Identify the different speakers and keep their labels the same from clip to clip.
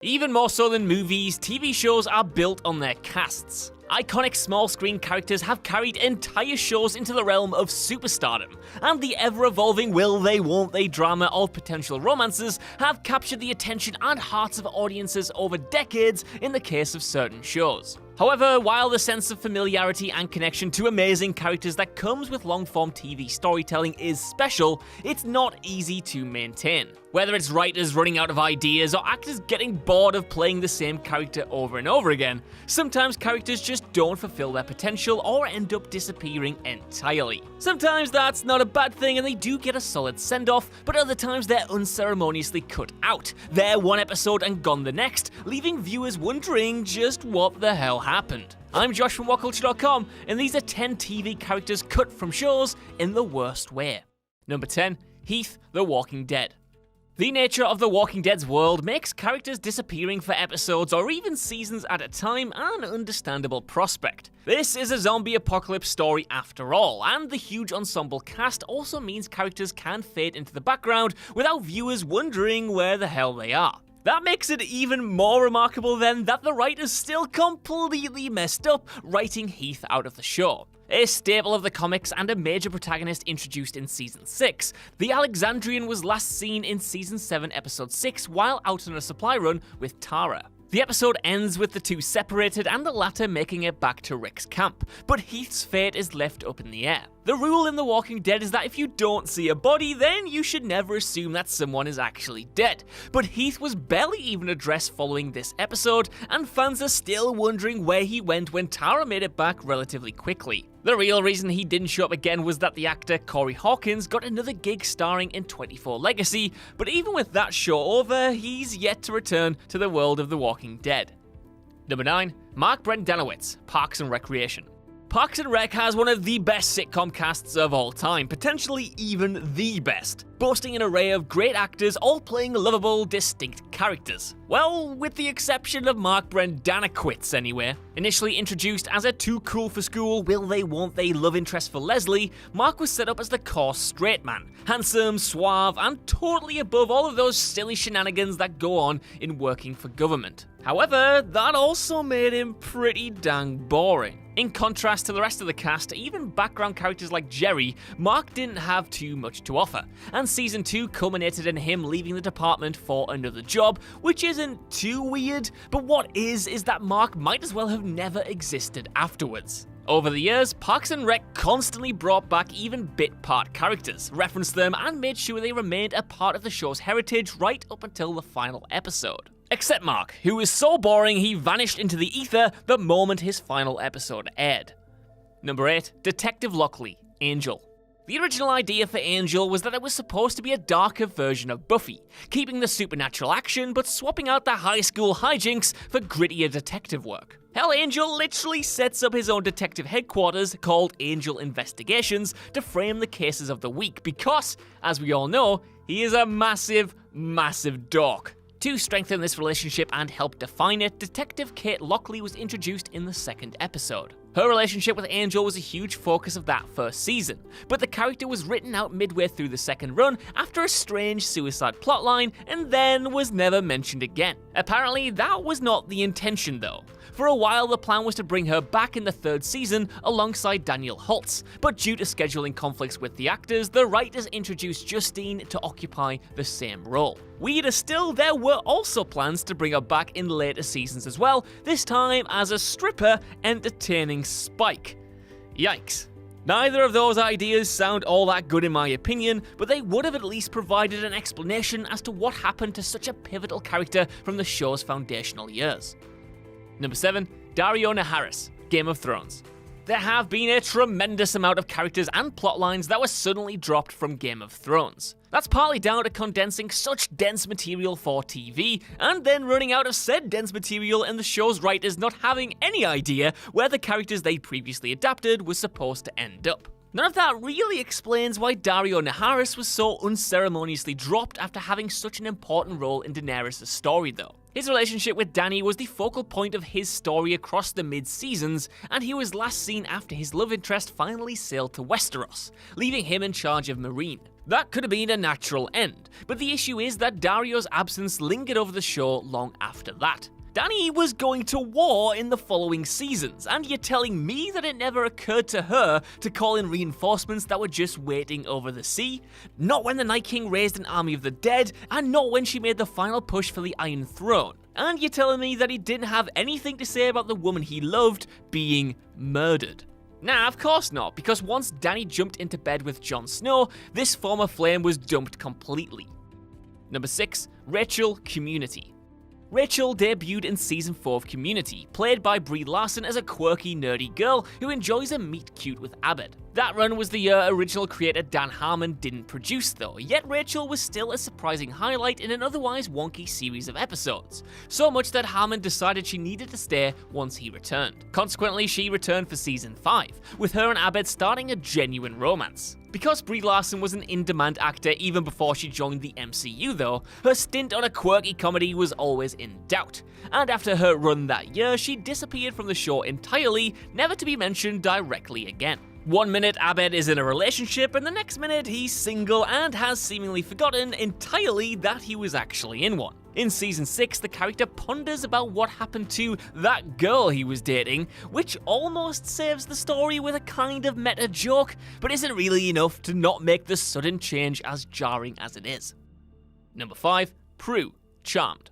Speaker 1: Even more so than movies, TV shows are built on their casts. Iconic small-screen characters have carried entire shows into the realm of superstardom, and the ever-evolving will-they, won't-they drama of potential romances have captured the attention and hearts of audiences over decades in the case of certain shows. However, while the sense of familiarity and connection to amazing characters that comes with long-form TV storytelling is special, it's not easy to maintain. Whether it's writers running out of ideas or actors getting bored of playing the same character over and over again, sometimes characters just don't fulfill their potential or end up disappearing entirely. Sometimes that's not a bad thing and they do get a solid send-off, but other times they're unceremoniously cut out. They're one episode and gone the next, leaving viewers wondering just what the hell happened. I'm Josh from Whatculture.com, and these are 10 TV characters cut from shows in the worst way. Number 10. Heath, The Walking Dead. The nature of The Walking Dead's world makes characters disappearing for episodes or even seasons at a time an understandable prospect. This is a zombie apocalypse story after all, and the huge ensemble cast also means characters can fade into the background without viewers wondering where the hell they are. That makes it even more remarkable then that the writers still completely messed up writing Heath out of the show. A staple of the comics and a major protagonist introduced in Season 6, the Alexandrian was last seen in Season 7, Episode 6 while out on a supply run with Tara. The episode ends with the two separated and the latter making it back to Rick's camp, but Heath's fate is left up in the air. The rule in The Walking Dead is that if you don't see a body, then you should never assume that someone is actually dead. But Heath was barely even addressed following this episode, and fans are still wondering where he went when Tara made it back relatively quickly. The real reason he didn't show up again was that the actor Corey Hawkins got another gig starring in 24 Legacy, but even with that show over, he's yet to return to the world of The Walking Dead. Number 9. Mark Brendanawicz, Parks and Recreation. Parks and Rec has one of the best sitcom casts of all time, potentially even the best, boasting an array of great actors all playing lovable, distinct characters. Well, with the exception of Mark Brendanawicz anyway. Initially introduced as a too cool for school, will they won't they love interest for Leslie, Mark was set up as the coarse straight man, handsome, suave, and totally above all of those silly shenanigans that go on in working for government. However, that also made him pretty dang boring. In contrast to the rest of the cast, even background characters like Jerry, Mark didn't have too much to offer, and Season 2 culminated in him leaving the department for another job, which isn't too weird, but what is that Mark might as well have never existed afterwards. Over the years, Parks and Rec constantly brought back even bit-part characters, referenced them, and made sure they remained a part of the show's heritage right up until the final episode. Except Mark, who was so boring he vanished into the ether the moment his final episode aired. Number 8. Detective Lockley, Angel. The original idea for Angel was that it was supposed to be a darker version of Buffy, keeping the supernatural action but swapping out the high school hijinks for grittier detective work. Hell, Angel literally sets up his own detective headquarters called Angel Investigations to frame the cases of the week because, as we all know, he is a massive dork. To strengthen this relationship and help define it, Detective Kit Lundy was introduced in the second episode. Her relationship with Angel was a huge focus of that first season, but the character was written out midway through the second run after a strange suicide plotline and then was never mentioned again. Apparently, that was not the intention though. For a while, the plan was to bring her back in the third season alongside Daniel Holtz, but due to scheduling conflicts with the actors, the writers introduced Justine to occupy the same role. Weirder still, there were also plans to bring her back in later seasons as well, this time as a stripper entertaining Spike. Yikes. Neither of those ideas sound all that good in my opinion, but they would have at least provided an explanation as to what happened to such a pivotal character from the show's foundational years. Number 7. Daario Naharis, Game of Thrones. There have been a tremendous amount of characters and plotlines that were suddenly dropped from Game of Thrones. That's partly down to condensing such dense material for TV, and then running out of said dense material and the show's writers not having any idea where the characters they previously adapted was supposed to end up. None of that really explains why Daario Naharis was so unceremoniously dropped after having such an important role in Daenerys' story though. His relationship with Dany was the focal point of his story across the mid-seasons, and he was last seen after his love interest finally sailed to Westeros, leaving him in charge of Meereen. That could have been a natural end, but the issue is that Daario's absence lingered over the show long after that. Dani was going to war in the following seasons, and you're telling me that it never occurred to her to call in reinforcements that were just waiting over the sea? Not when the Night King raised an army of the dead, and not when she made the final push for the Iron Throne. And you're telling me that he didn't have anything to say about the woman he loved being murdered. Nah, of course not, because once Dani jumped into bed with Jon Snow, this former flame was dumped completely. Number 6. Rachel Community. Rachel debuted in Season 4 of Community, played by Brie Larson as a quirky, nerdy girl who enjoys a meet-cute with Abed. That run was the year original creator Dan Harmon didn't produce though, yet Rachel was still a surprising highlight in an otherwise wonky series of episodes. So much that Harmon decided she needed to stay once he returned. Consequently, she returned for Season 5, with her and Abed starting a genuine romance. Because Brie Larson was an in-demand actor even before she joined the MCU though, her stint on a quirky comedy was always in doubt. And after her run that year, she disappeared from the show entirely, never to be mentioned directly again. One minute Abed is in a relationship, and the next minute he's single and has seemingly forgotten entirely that he was actually in one. In Season 6, the character ponders about what happened to that girl he was dating, which almost saves the story with a kind of meta joke, but isn't really enough to not make the sudden change as jarring as it is. Number 5. Prue, Charmed.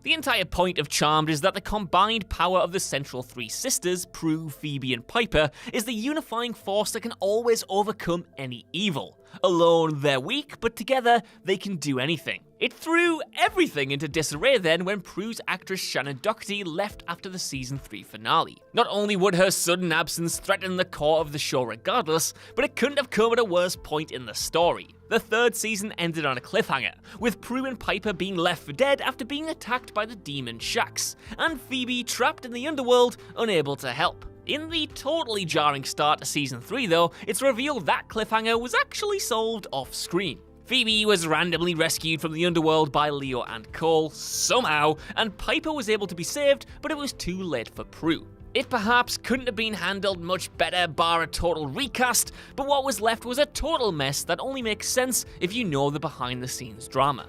Speaker 1: The entire point of Charmed is that the combined power of the central three sisters, Prue, Phoebe, and Piper, is the unifying force that can always overcome any evil. Alone, they're weak, but together, they can do anything. It threw everything into disarray then when Prue's actress Shannon Doherty left after the Season 3 finale. Not only would her sudden absence threaten the core of the show regardless, but it couldn't have come at a worse point in the story. The third season ended on a cliffhanger, with Prue and Piper being left for dead after being attacked by the demon Shax, and Phoebe trapped in the underworld, unable to help. In the totally jarring start to Season 3 though, it's revealed that cliffhanger was actually solved off-screen. Phoebe was randomly rescued from the underworld by Leo and Cole, somehow, and Piper was able to be saved, but it was too late for Prue. It perhaps couldn't have been handled much better bar a total recast, but what was left was a total mess that only makes sense if you know the behind-the-scenes drama.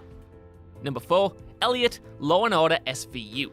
Speaker 1: Number 4. Elliot, Law & Order SVU.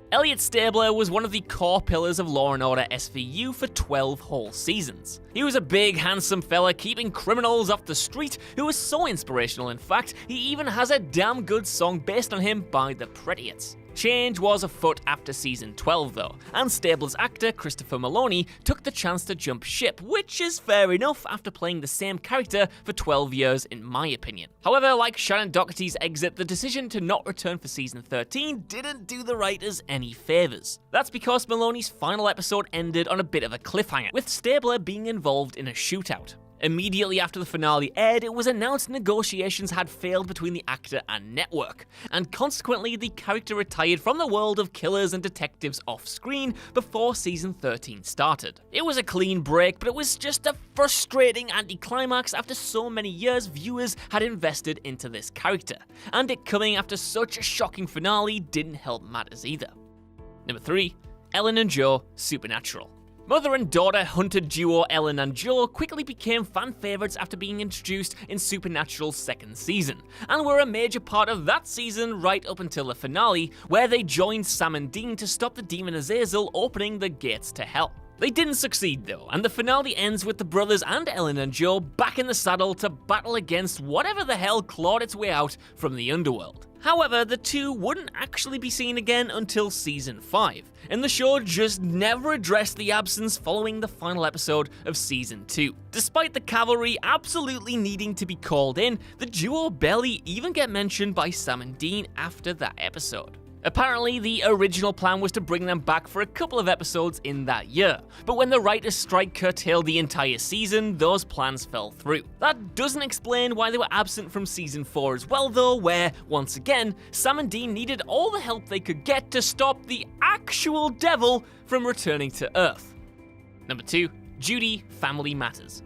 Speaker 1: Elliot Stabler was one of the core pillars of Law & Order SVU for 12 whole seasons. He was a big, handsome fella keeping criminals off the street who was so inspirational in fact, he even has a damn good song based on him by the Prettiets. Change was afoot after Season 12 though, and Stabler's actor Christopher Maloney took the chance to jump ship, which is fair enough after playing the same character for 12 years in my opinion. However, like Shannon Doherty's exit, the decision to not return for Season 13 didn't do the writers any favours. That's because Maloney's final episode ended on a bit of a cliffhanger, with Stabler being involved in a shootout. Immediately after the finale aired, it was announced negotiations had failed between the actor and network, and consequently the character retired from the world of killers and detectives off-screen before Season 13 started. It was a clean break, but it was just a frustrating anticlimax after so many years viewers had invested into this character, and it coming after such a shocking finale didn't help matters either. Number 3. Ellen and Joe, Supernatural. Mother and daughter hunter duo Ellen and Joe quickly became fan favourites after being introduced in Supernatural's second season, and were a major part of that season right up until the finale, where they joined Sam and Dean to stop the demon Azazel opening the gates to hell. They didn't succeed though, and the finale ends with the brothers and Ellen and Joe back in the saddle to battle against whatever the hell clawed its way out from the underworld. However, the two wouldn't actually be seen again until Season 5, and the show just never addressed the absence following the final episode of Season 2. Despite the cavalry absolutely needing to be called in, the duo barely even get mentioned by Sam and Dean after that episode. Apparently, the original plan was to bring them back for a couple of episodes in that year, but when the writer's strike curtailed the entire season, those plans fell through. That doesn't explain why they were absent from Season 4 as well though, where, once again, Sam and Dean needed all the help they could get to stop the actual devil from returning to Earth. Number 2. Judy, Family Matters.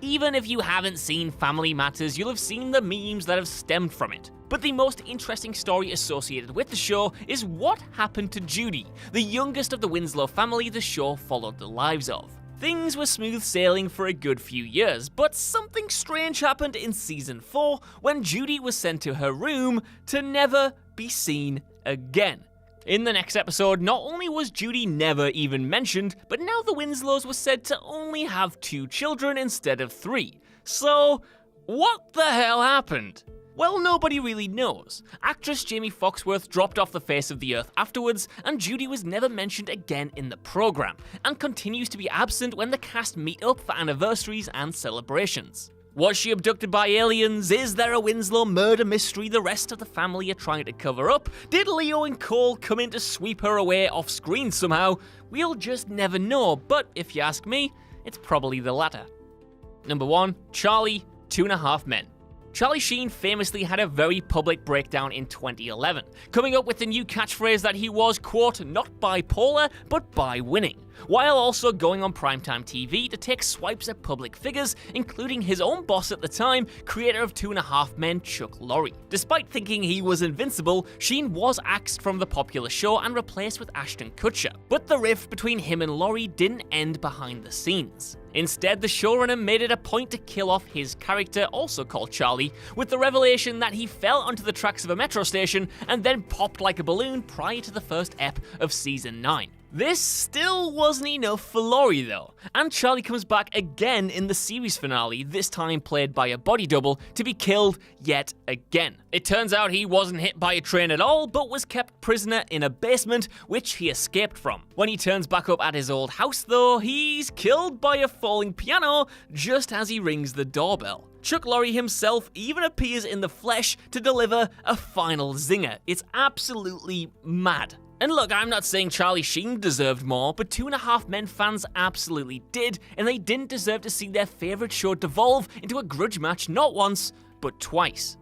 Speaker 1: Even if you haven't seen Family Matters, you'll have seen the memes that have stemmed from it. But the most interesting story associated with the show is what happened to Judy, the youngest of the Winslow family the show followed the lives of. Things were smooth sailing for a good few years, but something strange happened in season 4 when Judy was sent to her room to never be seen again. In the next episode, not only was Judy never even mentioned, but now the Winslows were said to only have 2 children instead of 3. So, what the hell happened? Well, nobody really knows. Actress Jamie Foxworth dropped off the face of the earth afterwards, and Judy was never mentioned again in the program, and continues to be absent when the cast meet up for anniversaries and celebrations. Was she abducted by aliens? Is there a Winslow murder mystery the rest of the family are trying to cover up? Did Leo and Cole come in to sweep her away off screen somehow? We'll just never know, but if you ask me, it's probably the latter. Number 1. Charlie, 2.5 Men. Charlie Sheen famously had a very public breakdown in 2011, coming up with the new catchphrase that he was, quote, not bipolar, but bi-winning, while also going on primetime TV to take swipes at public figures, including his own boss at the time, creator of 2.5 Men, Chuck Lorre. Despite thinking he was invincible, Sheen was axed from the popular show and replaced with Ashton Kutcher, but the rift between him and Lorre didn't end behind the scenes. Instead, the showrunner made it a point to kill off his character, also called Charlie, with the revelation that he fell onto the tracks of a metro station and then popped like a balloon prior to the first ep of season 9. This still wasn't enough for Lorre though, and Charlie comes back again in the series finale, this time played by a body double, to be killed yet again. It turns out he wasn't hit by a train at all, but was kept prisoner in a basement, which he escaped from. When he turns back up at his old house though, he's killed by a falling piano just as he rings the doorbell. Chuck Lorre himself even appears in the flesh to deliver a final zinger. It's absolutely mad. And look, I'm not saying Charlie Sheen deserved more, but 2.5 Men fans absolutely did, and they didn't deserve to see their favourite show devolve into a grudge match not once, but twice.